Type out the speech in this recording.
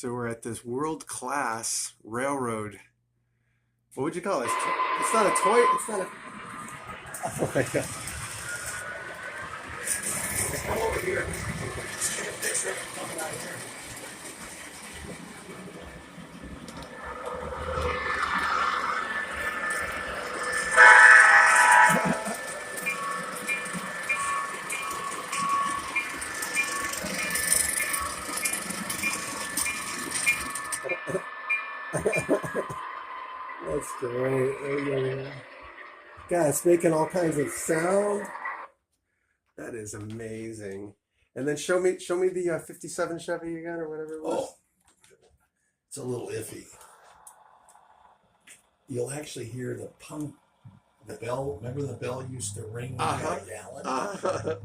So we're at this world-class railroad. What would you call it? It's not a toy. It's not a. Oh my God. Come over here. Let's take a picture of it coming out here. That's great. God, it's making all kinds of sound. That is amazing. And then show me the 57 Chevy again or whatever it was. Oh, it's a little iffy. You'll actually hear the pump, the bell. Remember the bell used to ring when you got a gallon?